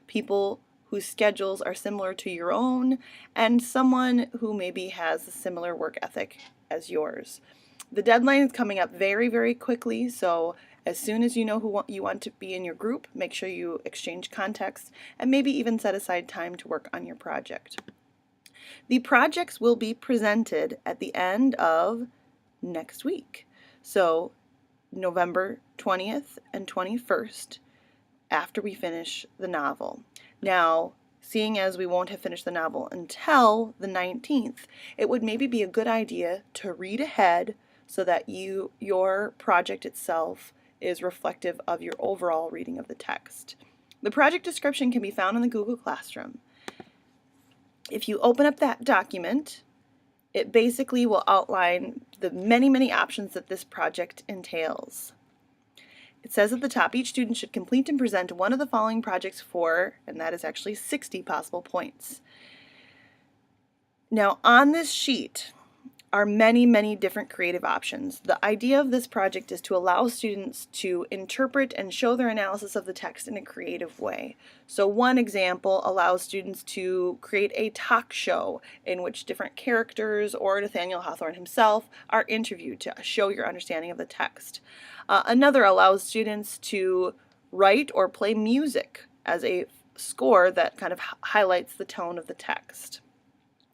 people whose schedules are similar to your own, and someone who maybe has a similar work ethic as yours. The deadline is coming up very, very quickly, so as soon as you know who you want to be in your group, make sure you exchange contacts and maybe even set aside time to work on your project. The projects will be presented at the end of next week. So November 20th and 21st, after we finish the novel. Now, seeing as we won't have finished the novel until the 19th, it would maybe be a good idea to read ahead so that your project itself is reflective of your overall reading of the text. The project description can be found in the Google Classroom. If you open up that document, it basically will outline the many, many options that this project entails. It says at the top, each student should complete and present one of the following projects for, and that is actually 60 possible points. Now, on this sheet are many, many different creative options. The idea of this project is to allow students to interpret and show their analysis of the text in a creative way. So one example allows students to create a talk show in which different characters or Nathaniel Hawthorne himself are interviewed to show your understanding of the text. Another allows students to write or play music as a score that kind of highlights the tone of the text.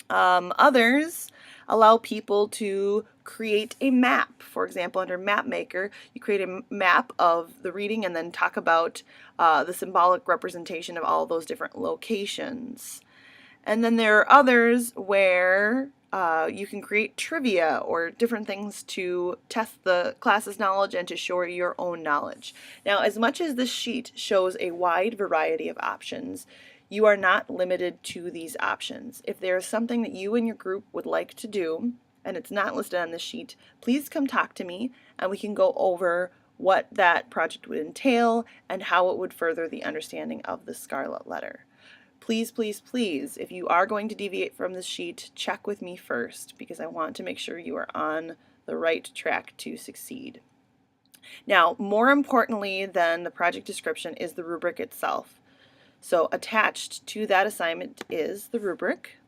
Others allow people to create a map. For example, under Map Maker, you create a map of the reading and then talk about the symbolic representation of all those different locations. And then there are others where you can create trivia or different things to test the class's knowledge and to show your own knowledge. Now, as much as this sheet shows a wide variety of options, you are not limited to these options. If there is something that you and your group would like to do, and it's not listed on this sheet, please come talk to me and we can go over what that project would entail and how it would further the understanding of the Scarlet Letter. Please, please, please, if you are going to deviate from this sheet, check with me first because I want to make sure you are on the right track to succeed. Now, more importantly than the project description is the rubric itself. So attached to that assignment is the rubric,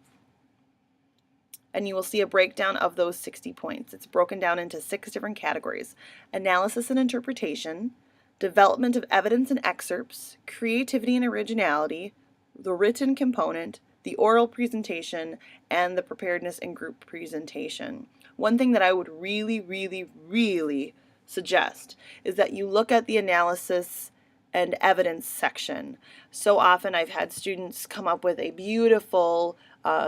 and you will see a breakdown of those 60 points. It's broken down into 6 different categories: analysis and interpretation, development of evidence and excerpts, creativity and originality, the written component, the oral presentation, and the preparedness and group presentation. One thing that I would really, really, really suggest is that you look at the analysis and evidence section. So often I've had students come up with a beautiful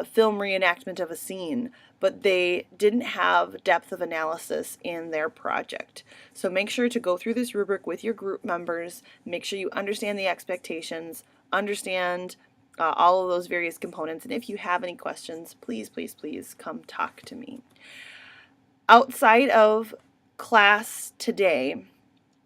film reenactment of a scene, but they didn't have depth of analysis in their project. So make sure to go through this rubric with your group members, make sure you understand the expectations, understand all of those various components, and if you have any questions, please, please, please come talk to me. Outside of class today,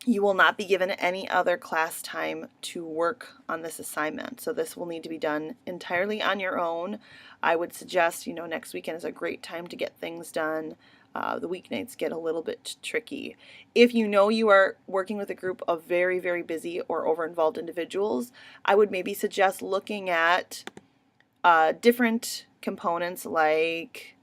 you will not be given any other class time to work on this assignment. So this will need to be done entirely on your own. I would suggest, next weekend is a great time to get things done. The weeknights get a little bit tricky. If you know you are working with a group of very, very busy or over-involved individuals, I would maybe suggest looking at different components like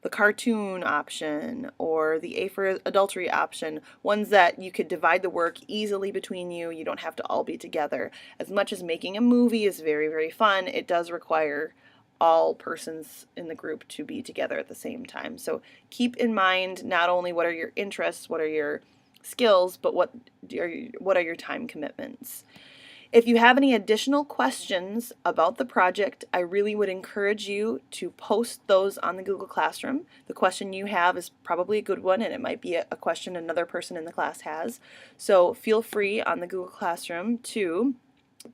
the cartoon option or the A for adultery option, ones that you could divide the work easily between you. You don't have to all be together. As much as making a movie is very, very fun, it does require all persons in the group to be together at the same time. So keep in mind not only what are your interests, what are your skills, but what are your time commitments. If you have any additional questions about the project, I really would encourage you to post those on the Google Classroom. The question you have is probably a good one, and it might be a question another person in the class has. So feel free on the Google Classroom to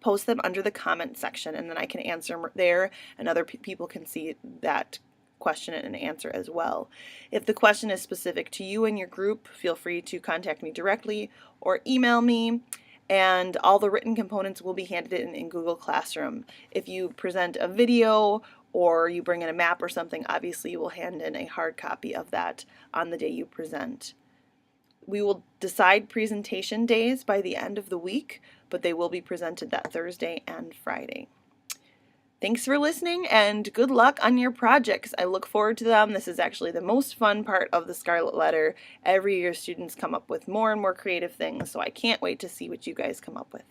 post them under the comment section, and then I can answer them there, and other people can see that question and answer as well. If the question is specific to you and your group, feel free to contact me directly or email me. And all the written components will be handed in Google Classroom. If you present a video or you bring in a map or something, obviously you will hand in a hard copy of that on the day you present. We will decide presentation days by the end of the week, but they will be presented that Thursday and Friday. Thanks for listening, and good luck on your projects. I look forward to them. This is actually the most fun part of the Scarlet Letter. Every year students come up with more and more creative things, so I can't wait to see what you guys come up with.